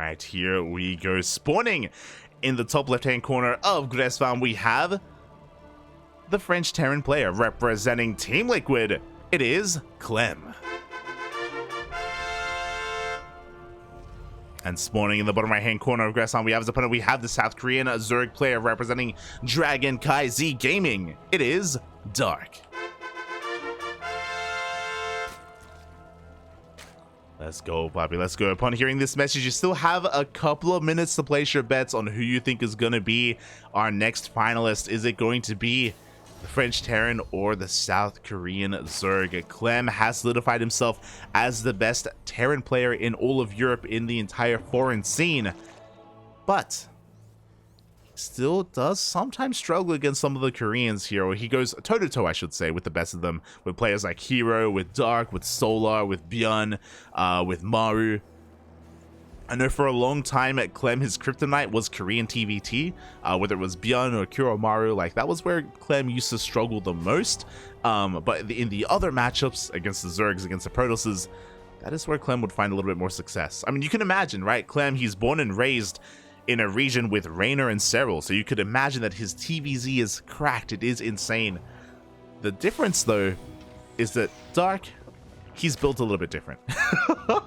Alright, here we go. Spawning in the top left-hand corner of Gresvan, we have the French Terran player representing Team Liquid. It is Clem. And spawning in the bottom right-hand corner of Gresvan, we have as opponent, we have the South Korean Zerg player representing TvZ Gaming. It is Dark. Let's go, Bobby. Let's go. Upon hearing this message, you still have a couple of minutes to place your bets on who you think is going to be our next finalist. Is it going to be the French Terran or the South Korean Zerg? Clem has solidified himself as the best Terran player in all of Europe in the entire foreign scene, but still does sometimes struggle against some of the Koreans here, or he goes toe-to-toe, I should say, with the best of them, with players like Hero, with Dark, with Solar, with Björn, with Maru. I know for a long time at Clem, his kryptonite was Korean TvT, whether it was Björn or Kuromaru, like that was where Clem used to struggle the most. But in the other matchups against the Zergs, against the Protosses, that is where Clem would find a little bit more success. I mean, you can imagine, right? Clem, he's born and raised in a region with Raynor and Serral, so you could imagine that his TvZ is cracked. It is insane. The difference, though, is that Dark, he's built a little bit different.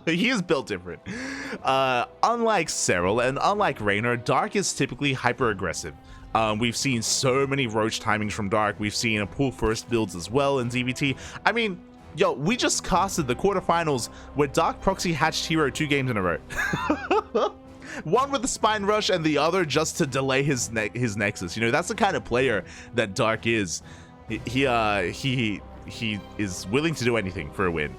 He is built different. Unlike Serral and unlike Raynor, Dark is typically hyper-aggressive. We've seen so many roach timings from Dark. We've seen pull first builds as well in DVT. I mean, yo, we just casted the quarterfinals where Dark proxy hatched Hero 2 games in a row. One with the spine rush and the other just to delay his nexus. You know, that's the kind of player that Dark is. He is willing to do anything for a win.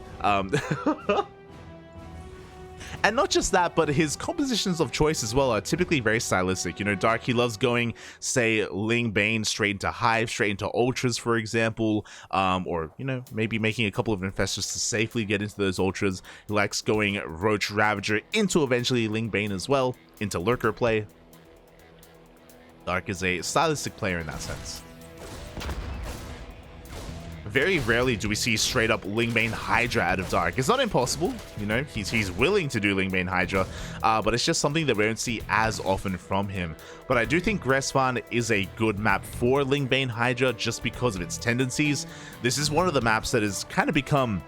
And not just that, but his compositions of choice as well are typically very stylistic. You know, Dark, he loves going, say, Ling Bane straight into Hive, straight into Ultras, for example, or, you know, maybe making a couple of Infestors to safely get into those Ultras. He likes going Roach Ravager into eventually Ling Bane as well, into Lurker play. Dark is a stylistic player in that sense. Very rarely do we see straight up Lingbane Hydra out of Dark. It's not impossible, you know, he's willing to do Lingbane Hydra, but it's just something that we don't see as often from him. But I do think Gresvan is a good map for Lingbane Hydra just because of its tendencies. This is one of the maps that has kind of become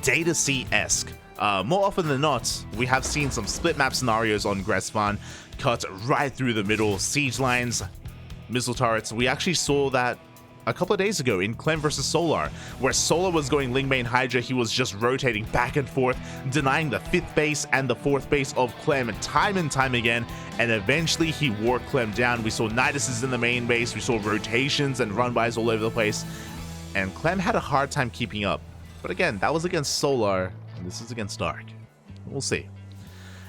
Data C-esque. More often than not, we have seen some split map scenarios on Gresvan cut right through the middle, siege lines, missile turrets. We actually saw that a couple of days ago in Clem versus Solar, where Solar was going Lingbane Hydra. He was just rotating back and forth, denying the 5th base and the 4th base of Clem time and time again, and eventually he wore Clem down. We saw Niduses in the main base, we saw rotations and run-bys all over the place, and Clem had a hard time keeping up. But again, that was against Solar, and this is against Dark. We'll see.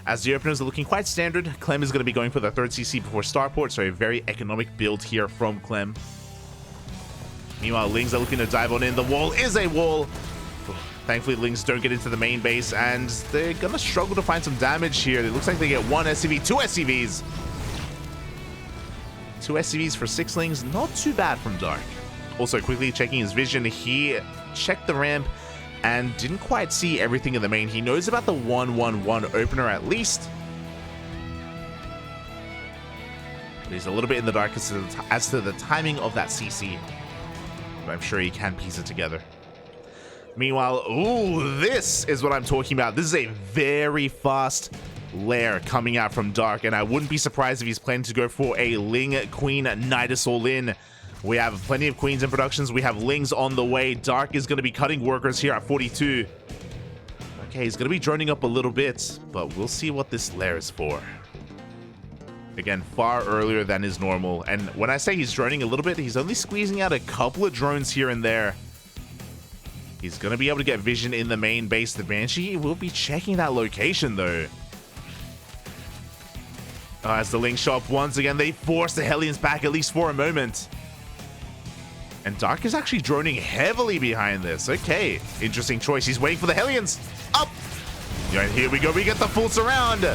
As the openers are looking quite standard, Clem is going to be going for the 3rd CC before Starport, so a very economic build here from Clem. Meanwhile, Lings are looking to dive on in. The wall is a wall. Thankfully, Lings don't get into the main base, and they're going to struggle to find some damage here. It looks like they get 1 SCV, 2 SCVs. 2 SCVs for 6 Lings, not too bad from Dark. Also, quickly checking his vision, he checked the ramp and didn't quite see everything in the main. He knows about the 1-1-1 opener at least. But he's a little bit in the dark as to the timing of that CC. But I'm sure he can piece it together. Meanwhile, ooh, this is what I'm talking about. This is a very fast lair coming out from Dark, and I wouldn't be surprised if he's planning to go for a Ling Queen Nidus all in. We have plenty of Queens in productions. We have Lings on the way. Dark is going to be cutting workers here at 42. Okay, he's going to be droning up a little bit, but we'll see what this lair is for. Again, far earlier than is normal. And when I say he's droning a little bit, he's only squeezing out a couple of drones here and there. He's going to be able to get vision in the main base. The Banshee will be checking that location, though. As the Ling show up once again, they force the Hellions back at least for a moment. And Dark is actually droning heavily behind this. Okay, interesting choice. He's waiting for the Hellions. Up! And here we go. We get the full surround.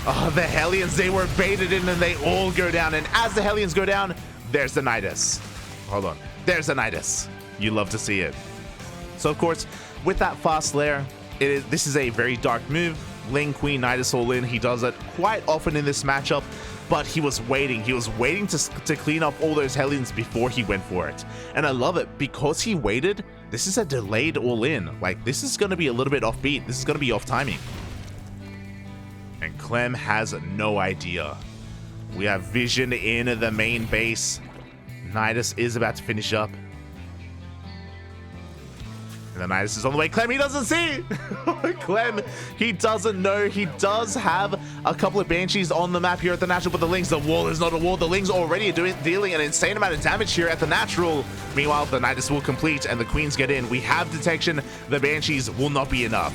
Oh, the Hellions, they were baited in and they all go down. And as the Hellions go down, there's the Nidus. Hold on. There's the Nidus. You love to see it. So, of course, with that fast lair, this is a very dark move. Ling, Queen, Nidus all in. He does it quite often in this matchup, but he was waiting. He was waiting to clean up all those Hellions before he went for it. And I love it because he waited. This is a delayed all in. Like, this is going to be a little bit offbeat. This is going to be off timing. And Clem has no idea. We have Vision in the main base. Nidus is about to finish up. And the Nidus is on the way. Clem, he doesn't see! Clem, he doesn't know. He does have a couple of Banshees on the map here at the natural, but the Lings, the wall is not a wall. The Lings already dealing an insane amount of damage here at the natural. Meanwhile, the Nidus will complete and the Queens get in. We have detection. The Banshees will not be enough.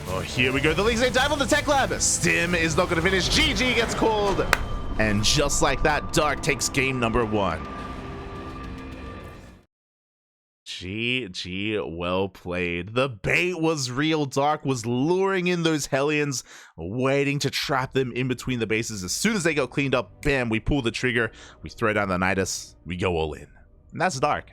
Oh, here we go. The Lings, they dive on the tech lab. Stim is not going to finish. GG gets called. And just like that, Dark takes game number 1. GG, well played. The bait was real. Dark was luring in those Hellions, waiting to trap them in between the bases. As soon as they go cleaned up, bam, we pull the trigger. We throw down the Nidus. We go all in. And that's Dark.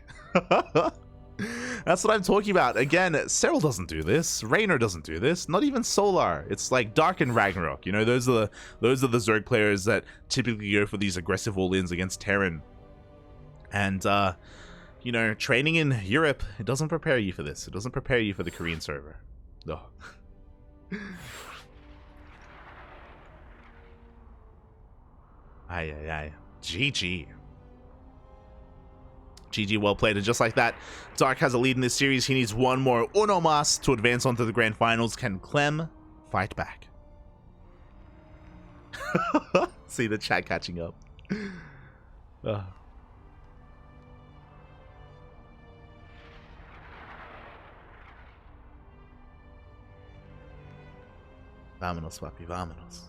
That's what I'm talking about. Again, Cyril doesn't do this. Raynor doesn't do this. Not even Solar. It's like Dark and Ragnarok. You know, those are the Zerg players that typically go for these aggressive all-ins against Terran. And you know, training in Europe, it doesn't prepare you for this. It doesn't prepare you for the Korean server. No. Aye. GG. GG, well played. And just like that, Dark has a lead in this series. He needs one more uno mas to advance onto the grand finals. Can Clem fight back? See the chat catching up. Vámonos, papi, vámonos.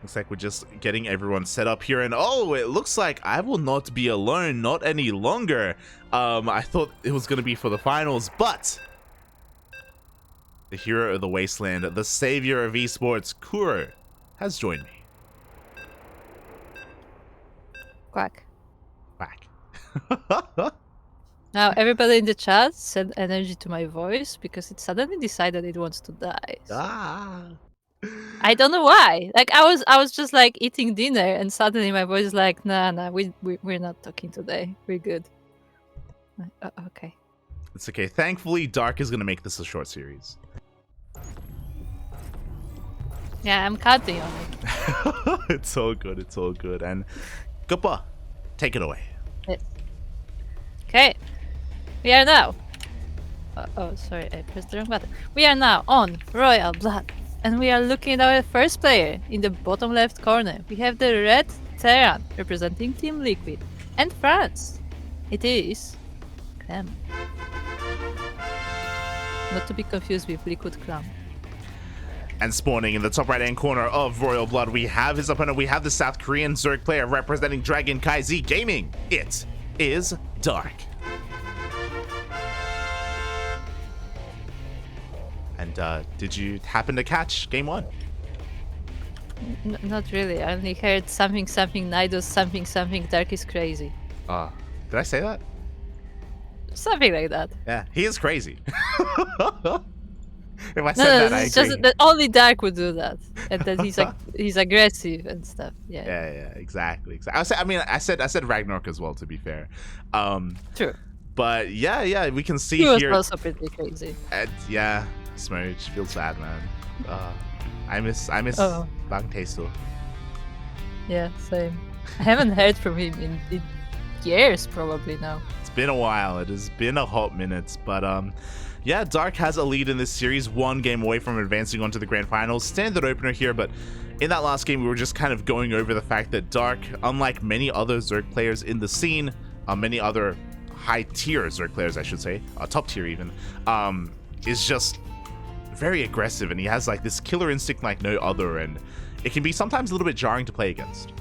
Looks like we're just getting everyone set up here, and oh, it looks like I will not be alone, not any longer. I thought it was going to be for the finals, but the hero of the wasteland, the savior of esports, Kuro, has joined me. Quack. Quack. Now everybody in the chat send energy to my voice because it suddenly decided it wants to die. Ah. I don't know why. Like I was just like eating dinner and suddenly my voice is like, nah, we're not talking today. We're good. Okay. It's okay. Thankfully, Dark is gonna make this a short series. Yeah, I'm counting on it. It's all good. It's all good. And Guppa, take it away. Yes. Okay. We are now. Oh, sorry, I pressed the wrong button. We are now on Royal Blood. And we are looking at our first player in the bottom left corner. We have the red Terran representing Team Liquid and France. It is Clem. Not to be confused with Liquid Clam. And spawning in the top right hand corner of Royal Blood, we have his opponent. We have the South Korean Zerg player representing Dragon KZ Gaming. It is Dark. And did you happen to catch game 1? Not really. I only heard something Nidus, something Dark is crazy. Did I say that? Something like that. Yeah, he is crazy. If I said No, that, I it's agree. just that only Dark would do that, and that he's aggressive and stuff. Yeah, exactly. I said Ragnarok as well. To be fair, true. But yeah, we can see He was here. also pretty crazy. Yeah, Smurge feels bad, man. I miss Bang Taesu. Yeah, same. I haven't heard from him in years, probably now. It's been a while. It has been a hot minute, but yeah, Dark has a lead in this series, 1 game away from advancing onto the grand finals. Standard opener here, but in that last game, we were just kind of going over the fact that Dark, unlike many other Zerg players in the scene, many other high-tier Zerg players, I should say, top tier even, is just very aggressive, and he has like this killer instinct like no other, and it can be sometimes a little bit jarring to play against.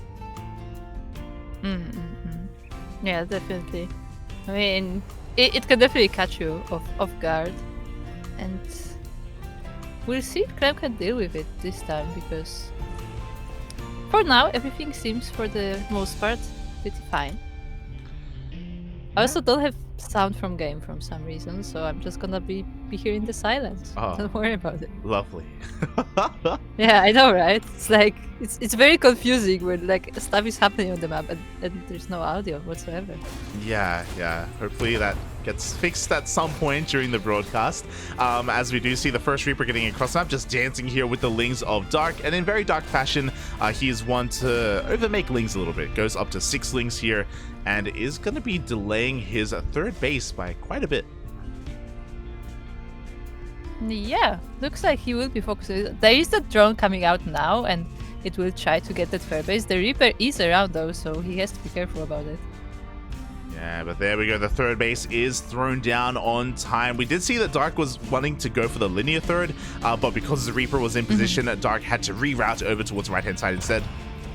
Yeah, definitely. I mean, it can definitely catch you off guard, and we'll see if Clem can deal with it this time, because for now everything seems for the most part pretty fine. I also don't have sound from game from some reason, so I'm just gonna be here in the silence. Oh. Don't worry about it. Lovely. Yeah, I know, right? It's like it's very confusing when like stuff is happening on the map and there's no audio whatsoever. Yeah. Hopefully that gets fixed at some point during the broadcast. As we do see the first Reaper getting across the map, just dancing here with the Lings of Dark. And in very dark fashion, he is one to overmake Lings a little bit. Goes up to 6 Lings here and is going to be delaying his third base by quite a bit. Yeah, looks like he will be focusing. There is the drone coming out now, and it will try to get that third base. The Reaper is around though, so he has to be careful about it. Yeah, but there we go. The third base is thrown down on time. We did see that Dark was wanting to go for the linear third, but because the Reaper was in position, Dark had to reroute over towards the right-hand side instead.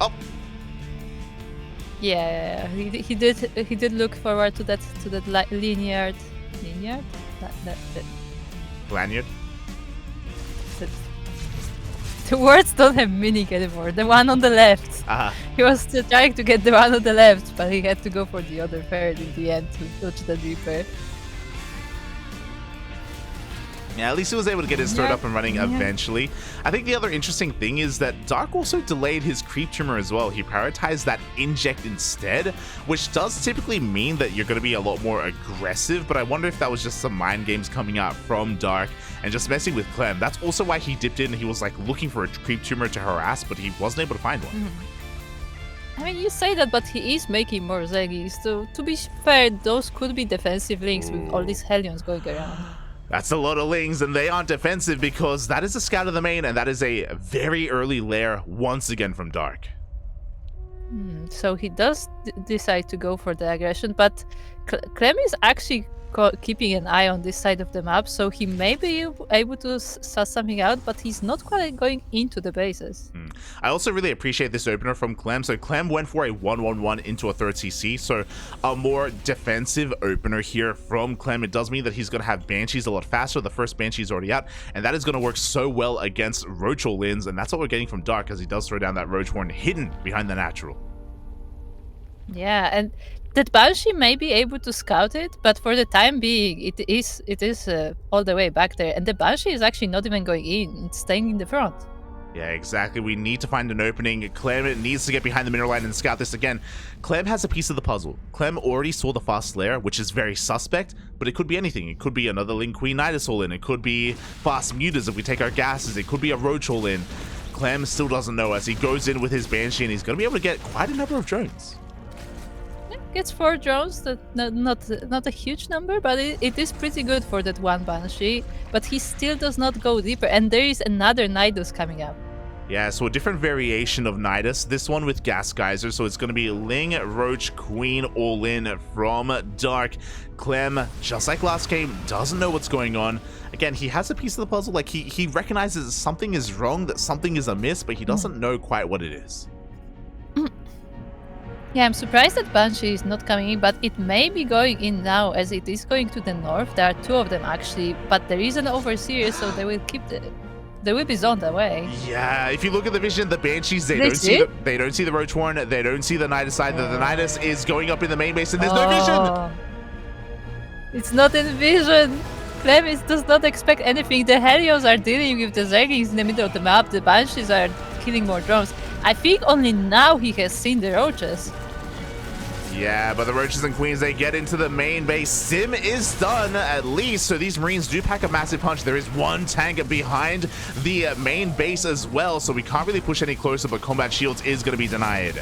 Oh! Yeah, he did look forward to that linear. Lanyard? The words don't have meaning anymore. The one on the left. He was still trying to get the one on the left, but he had to go for the other third in the end to dodge the Reaper. Yeah, at least he was able to get his third up and running eventually. I think the other interesting thing is that Dark also delayed his creep trimmer as well. He prioritized that inject instead, which does typically mean that you're going to be a lot more aggressive, but I wonder if that was just some mind games coming out from Dark and just messing with Clem. That's also why he dipped in. He was like looking for a creep trimmer to harass, but he wasn't able to find one. I mean, you say that, but he is making more Zeggies. So, to be fair, those could be defensive links with all these Hellions going around. That's a lot of Lings, and they aren't defensive because that is a scout of the main, and that is a very early lair once again from Dark. So he does decide to go for the aggression, but Clem is actually keeping an eye on this side of the map, so he may be able to suss something out, but he's not quite going into the bases. I also really appreciate this opener from Clem. So Clem went for a 1-1-1 into a third CC, so a more defensive opener here from Clem. It does mean that he's going to have Banshees a lot faster. The first Banshee's already out, and that is going to work so well against Roach or Lins, and that's what we're getting from Dark, as he does throw down that Roach Horn hidden behind the natural. Yeah, and that Banshee may be able to scout it, but for the time being, it is all the way back there, and the Banshee is actually not even going in; it's staying in the front. Yeah, exactly. We need to find an opening. Clem needs to get behind the mineral line and scout this again. Clem has a piece of the puzzle. Clem already saw the fast lair, which is very suspect, but it could be anything. It could be another Ling Queen Nidus all in. It could be fast mutas if we take our gases. It could be a Roach all in. Clem still doesn't know as he goes in with his Banshee, and he's going to be able to get quite a number of drones. Gets 4 drones, not a huge number, but it is pretty good for that one Banshee. But he still does not go deeper, and there is another Nidus coming up. Yeah, so a different variation of Nidus, this one with Gas Geyser, so it's going to be Ling, Roach, Queen, all in from Dark. Clem, just like last game, doesn't know what's going on. Again, he has a piece of the puzzle, like he recognizes that something is wrong, that something is amiss, but he doesn't know quite what it is. Yeah, I'm surprised that Banshee is not coming in, but it may be going in now as it is going to the north. There are 2 of them actually, but there is an Overseer, so they will keep they will be zoned away. Yeah, if you look at the vision, the Banshees, they don't see the Roach Horn, they don't see the Nidus side. The Nidus is going up in the main base, and there's no vision. It's not in vision. Clem does not expect anything. The Helios are dealing with the Zerglings in the middle of the map. The Banshees are killing more drones. I think only now he has seen the Roaches. Yeah, but the Roaches and Queens, they get into the main base. Sim is done, at least, so these Marines do pack a massive punch. There is 1 tank behind the main base as well, so we can't really push any closer, but Combat Shields is going to be denied.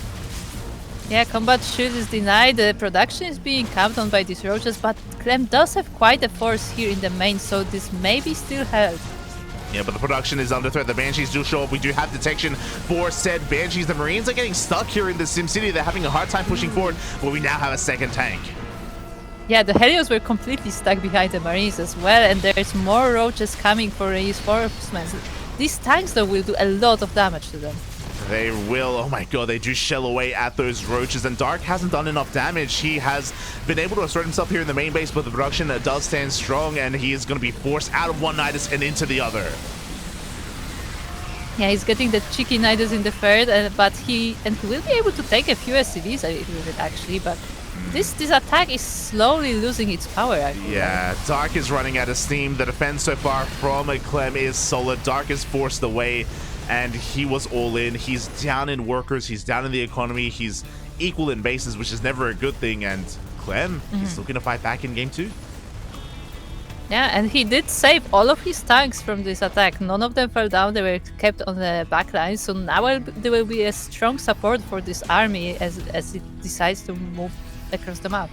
Yeah, Combat Shield is denied. The production is being camped on by these Roaches, but Clem does have quite a force here in the main, so this may be still held. Yeah, but the production is under threat. The Banshees do show up. We do have detection for said Banshees. The Marines are getting stuck here in the Sim City. They're having a hard time pushing forward, but we now have a second tank. Yeah, the Helios were completely stuck behind the Marines as well, and there's more Roaches coming for reinforcements. These tanks, though, will do a lot of damage to them. They will. Oh my god, they do shell away at those Roaches, and Dark hasn't done enough damage. He has been able to assert himself here in the main base, but the production does stand strong, and he is going to be forced out of one Nidus and into the other. Yeah, he's getting the cheeky Nidus in the third, but he will be able to take a few SCVs with it actually, but This attack is slowly losing its power, I feel. Yeah, Dark is running out of steam. The defense so far from Clem is solid. Dark is forced away, and he was all in. He's down in workers. He's down in the economy. He's equal in bases, which is never a good thing. And Clem, he's looking to fight back in game 2. Yeah, and he did save all of his tanks from this attack. None of them fell down. They were kept on the back line. So now there will be a strong support for this army as it decides to move across the map.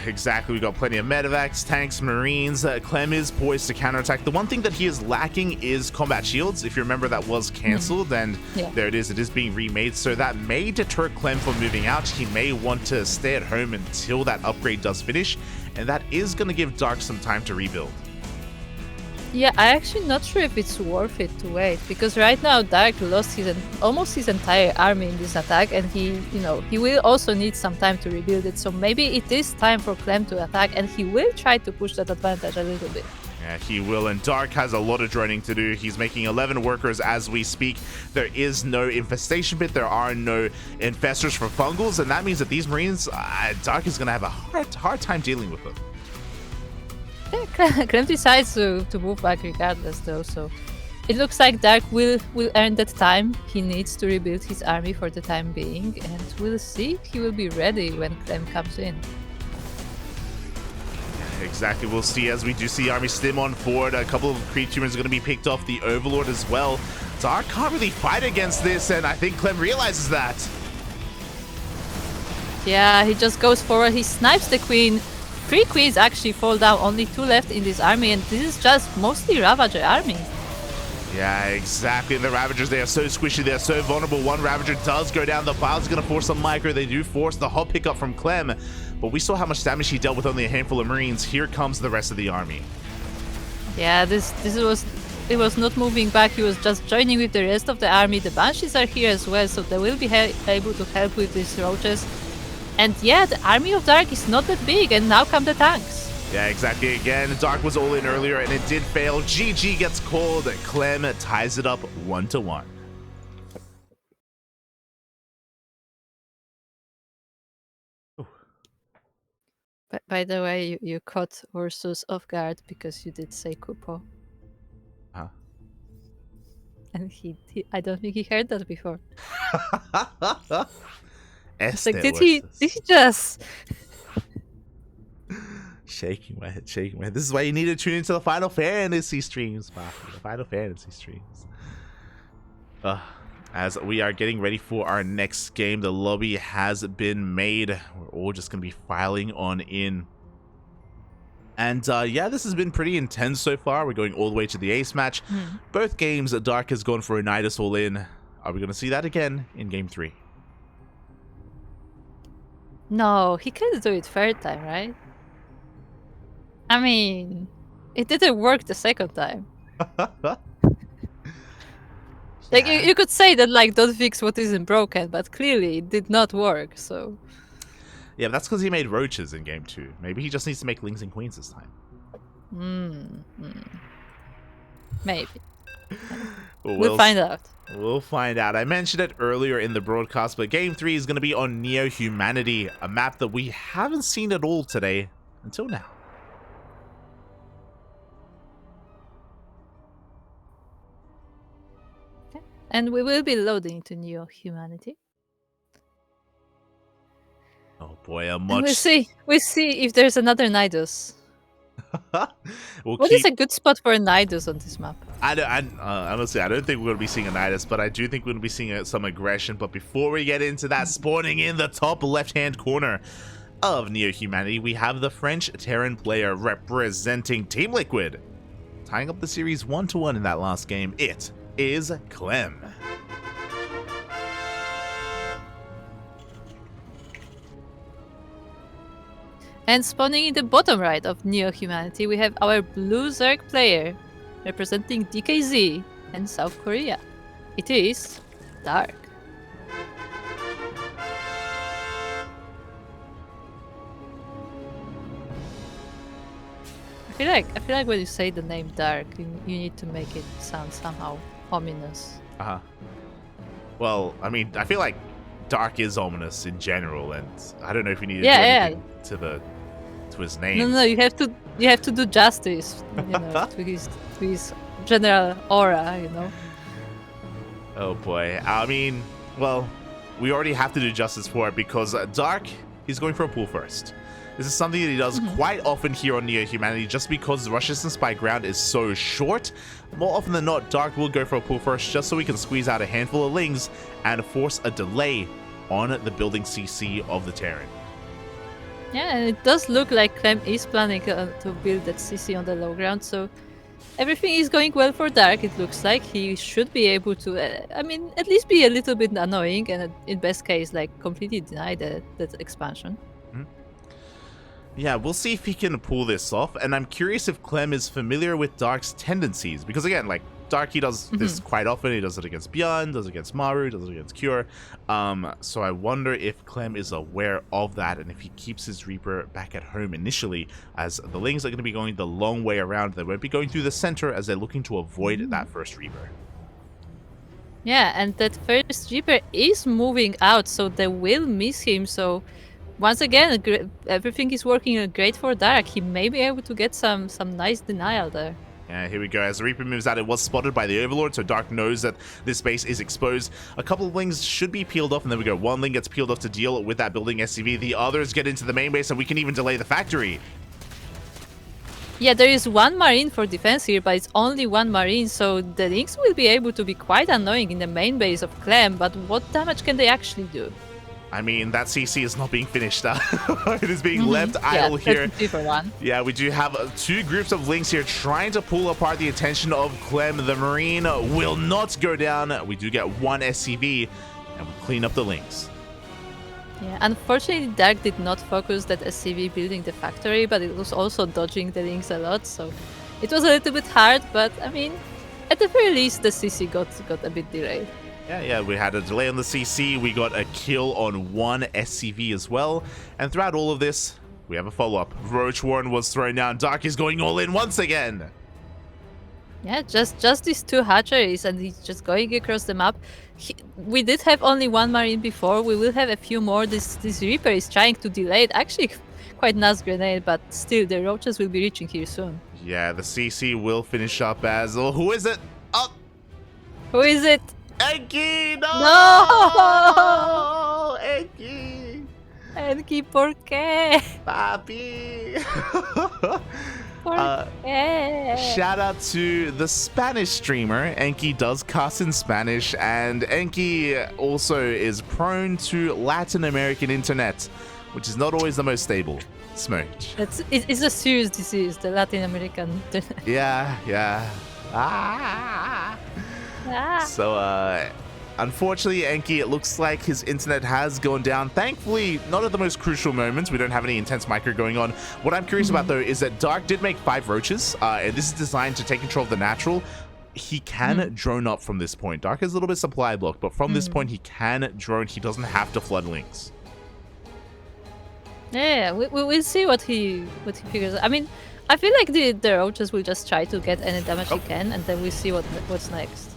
Exactly, we got plenty of medevacs, tanks, marines. Clem is poised to counterattack. The one thing that he is lacking is combat shields. If you remember, that was cancelled, and there it is being remade. So that may deter Clem from moving out. He may want to stay at home until that upgrade does finish, and that is going to give Dark some time to rebuild. Yeah, I'm actually not sure if it's worth it to wait, because right now Dark lost almost his entire army in this attack, and he will also need some time to rebuild it. So maybe it is time for Clem to attack, and he will try to push that advantage a little bit. Yeah, he will, and Dark has a lot of droning to do. He's making 11 workers as we speak. There is no infestation pit. There are no infestors for fungals, and that means that these marines, Dark is going to have a hard time dealing with them. Yeah, Clem decides to move back regardless, though, so it looks like Dark will earn that time he needs to rebuild his army for the time being, and we'll see if he will be ready when Clem comes in. Exactly, we'll see as we do see Army Stim on board. A couple of creatures are going to be picked off, the Overlord as well. Dark can't really fight against this, and I think Clem realizes that. Yeah, he just goes forward, he snipes the queen. 3 queens actually fall down, only 2 left in this army, and this is just mostly Ravager army. Yeah, exactly. And the Ravagers, they are so squishy, they're so vulnerable. One Ravager does go down. The Bild's going to force a micro. They do force the hot pickup from Clem, but we saw how much damage he dealt with only a handful of Marines. Here comes the rest of the army. Yeah, it was not moving back. He was just joining with the rest of the army. The Banshees are here as well, so they will be able to help with these roaches. And yeah, the army of Dark is not that big, and now come the tanks. Yeah, exactly. Again, Dark was all in earlier, and it did fail. GG gets called. Clem ties it up 1-1. By the way, you caught Ursus off guard because you did say Kupo. Huh? And I don't think he heard that before. It's like, did he just... shaking my head. This is why you need to tune into the Final Fantasy streams, Poppy. The Final Fantasy streams. As we are getting ready for our next game, the lobby has been made. We're all just going to be filing on in. And yeah, this has been pretty intense so far. We're going all the way to the ace match. Both games, Dark has gone for a Nidus all in. Are we going to see that again in game 3? No, he can't do it third time, right? I mean, it didn't work the second time. Like, you could say that, like, don't fix what isn't broken, but clearly it did not work, so... Yeah, but that's because he made roaches in game 2. Maybe he just needs to make lings and queens this time. Maybe. We'll find out. We'll find out. I mentioned it earlier in the broadcast, but game 3 is going to be on Neo Humanity, a map that we haven't seen at all today until now. And we will be loading to Neo Humanity. Oh boy, We'll see if there's another Nidus. What is a good spot for a Nidus on this map? Honestly, I don't think we're going to be seeing a Nidus, but I do think we're going to be seeing some aggression. But before we get into that, spawning in the top left-hand corner of Neo Humanity, we have the French Terran player representing Team Liquid. Tying up the series 1-1 in that last game, it is Clem. And spawning in the bottom right of Neo Humanity, we have our blue Zerg player representing DKZ and South Korea. It is Dark. I feel like when you say the name Dark, you need to make it sound somehow ominous. Well, I mean, I feel like Dark is ominous in general, and I don't know if we need to do Yeah, anything to his name. No, you have to do justice, to his general aura, Oh boy. I mean, well, we already have to do justice for it because Dark, he's going for a pull first. This is something that he does quite often here on Neo Humanity just because the rush distance by ground is so short. More often than not, Dark will go for a pull first just so we can squeeze out a handful of Lings and force a delay on the building CC of the Terran. Yeah, and it does look like Clem is planning to build that CC on the low ground, so everything is going well for Dark. It looks like he should be able to, at least be a little bit annoying and in best case, like completely deny that expansion. Yeah, we'll see if he can pull this off, and I'm curious if Clem is familiar with Dark's tendencies, because again, like, Dark, he does this quite often. He does it against Beyond, does it against Maru, does it against Cure. So I wonder if Clem is aware of that, and if he keeps his Reaper back at home initially, as the Lings are going to be going the long way around. They won't be going through the center as they're looking to avoid that first Reaper. Yeah, and that first Reaper is moving out, so they will miss him, so once again, everything is working great for Dark. He may be able to get some nice denial there. Yeah, here we go. As the Reaper moves out, it was spotted by the Overlord, so Dark knows that this base is exposed. A couple of Lings should be peeled off, and there we go. One Ling gets peeled off to deal with that building SCV. The others get into the main base, and we can even delay the factory. Yeah, there is one Marine for defense here, but it's only one Marine, so the Lings will be able to be quite annoying in the main base of Clem, but what damage can they actually do? I mean, that CC is not being finished. It is being left idle here. 2-for-1. Yeah, we do have two groups of Lings here trying to pull apart the attention of Clem. The Marine will not go down. We do get one SCV, and we clean up the Lings. Yeah, unfortunately, Dark did not focus that SCV building the factory, but it was also dodging the Lings a lot, so it was a little bit hard, but I mean, at the very least, the CC got a bit delayed. Yeah, we had a delay on the CC, we got a kill on one SCV as well, and throughout all of this, we have a follow-up. Roach Warren was thrown down, Dark is going all in once again! Yeah, just these two hatcheries, and he's just going across the map. We did have only one Marine before, we will have a few more. This Reaper is trying to delay it, actually quite nice grenade, but still, the Roaches will be reaching here soon. Yeah, the CC will finish up as... Oh, who is it? Oh! Who is it? Enki! No! Enki! Enki, ¿por qué? Papi! ¿Por qué? Shout out to the Spanish streamer. Enki does cast in Spanish, and Enki also is prone to Latin American internet, which is not always the most stable. Smooch. It's a serious disease, the Latin American internet. Yeah. So, unfortunately, Enki, it looks like his internet has gone down. Thankfully, not at the most crucial moments. We don't have any intense micro going on. What I'm curious about, though, is that Dark did make 5 Roaches, and this is designed to take control of the natural. He can drone up from this point. Dark is a little bit supply blocked, but from this point, he can drone. He doesn't have to flood Lings. Yeah, we'll see what he figures out. I mean, I feel like the Roaches will just try to get any damage he can, and then we'll see what's next.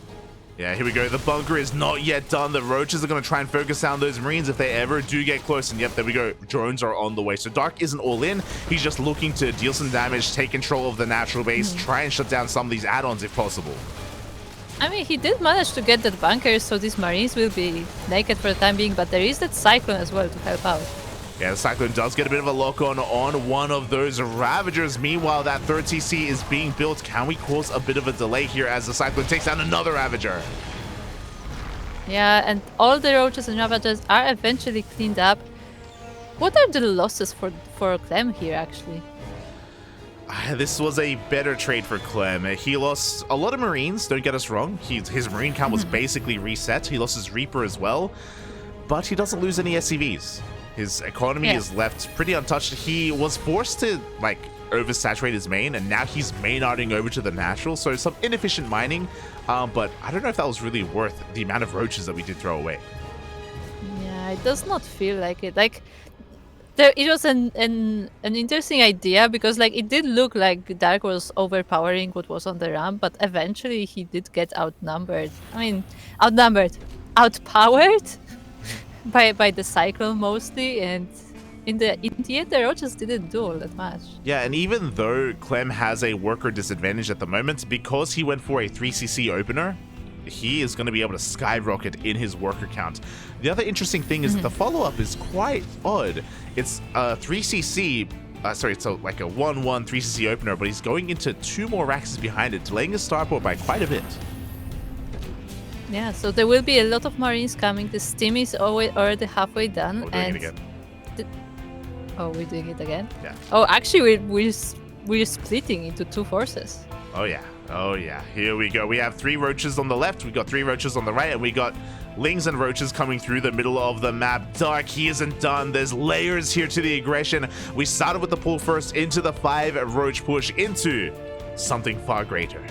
Yeah, here we go. The bunker is not yet done. The Roaches are going to try and focus down those Marines if they ever do get close. And yep, there we go. Drones are on the way. So Dark isn't all in. He's just looking to deal some damage, take control of the natural base, try and shut down some of these add-ons if possible. I mean, he did manage to get that bunker, so these Marines will be naked for the time being, but there is that Cyclone as well to help out. Yeah, the Cyclone does get a bit of a lock-on on one of those Ravagers. Meanwhile, that third CC is being built. Can we cause a bit of a delay here as the Cyclone takes down another Ravager? Yeah, and all the Roaches and Ravagers are eventually cleaned up. What are the losses for Clem here, actually? This was a better trade for Clem. He lost a lot of Marines, don't get us wrong. His Marine count was basically reset. He lost his Reaper as well, but he doesn't lose any SCVs. His economy is left pretty untouched. He was forced to, like, oversaturate his main, and now he's main-arting over to the natural, so some inefficient mining, but I don't know if that was really worth the amount of Roaches that we did throw away. Yeah, it does not feel like it. Like, it was an interesting idea, because, like, it did look like Dark was overpowering what was on the ramp, but eventually he did get outnumbered. I mean, outpowered? by the cyclone mostly, and in the end the roaches didn't do all that much. Yeah, and even though Clem has a worker disadvantage at the moment, because he went for a 3cc opener, he is going to be able to skyrocket in his worker count. The other interesting thing is that the follow-up is quite odd. It's a 3cc, it's like a 1-1 3cc opener, but he's going into 2 more racks behind it, delaying his starport by quite a bit. Yeah, so there will be a lot of Marines coming. The steam is already halfway done. We're doing it again. Oh, we're doing it again? Yeah. Oh, actually, we're splitting into 2 forces. Oh yeah, oh yeah. Here we go. We have 3 roaches on the left, we got 3 roaches on the right, and we got lings and roaches coming through the middle of the map. Dark, he isn't done. There's layers here to the aggression. We started with the pull first into the 5 roach push into something far greater.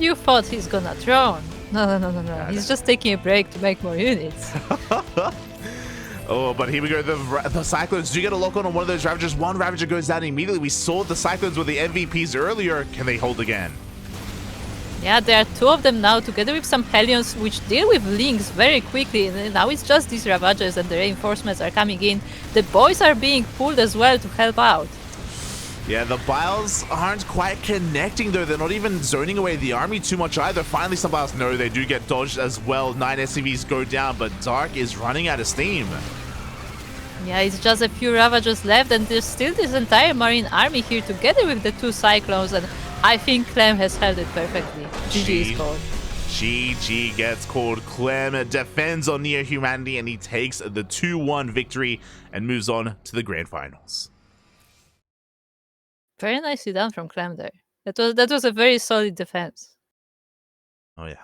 You thought he's gonna drone. No. He's just taking a break to make more units. Oh, but here we go. The Cyclones do get a lock on one of those Ravagers. One Ravager goes down immediately. We saw the Cyclones were the MVPs earlier. Can they hold again? Yeah, there are 2 of them now, together with some Hellions, which deal with Lings very quickly. And now it's just these Ravagers and the reinforcements are coming in. The boys are being pulled as well to help out. Yeah, the Biles aren't quite connecting, though. They're not even zoning away the army too much either. Finally, some Biles, no, they do get dodged as well. 9 SCVs go down, but Dark is running out of steam. Yeah, it's just a few Ravagers left, and there's still this entire Marine army here together with the 2 Cyclones, and I think Clem has held it perfectly. GG is called. GG gets called. Clem defends on near humanity, and he takes the 2-1 victory and moves on to the grand finals. Very nicely done from Clem there. That was a very solid defense. Oh yeah.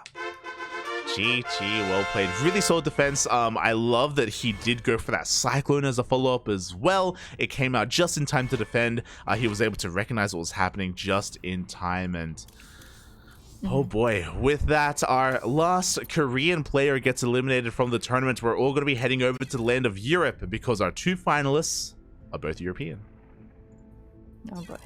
GG, well played. Really solid defense. I love that he did go for that Cyclone as a follow-up as well. It came out just in time to defend. He was able to recognize what was happening just in time, and oh boy, with that, our last Korean player gets eliminated from the tournament. We're all going to be heading over to the land of Europe because our 2 finalists are both European. Oh boy.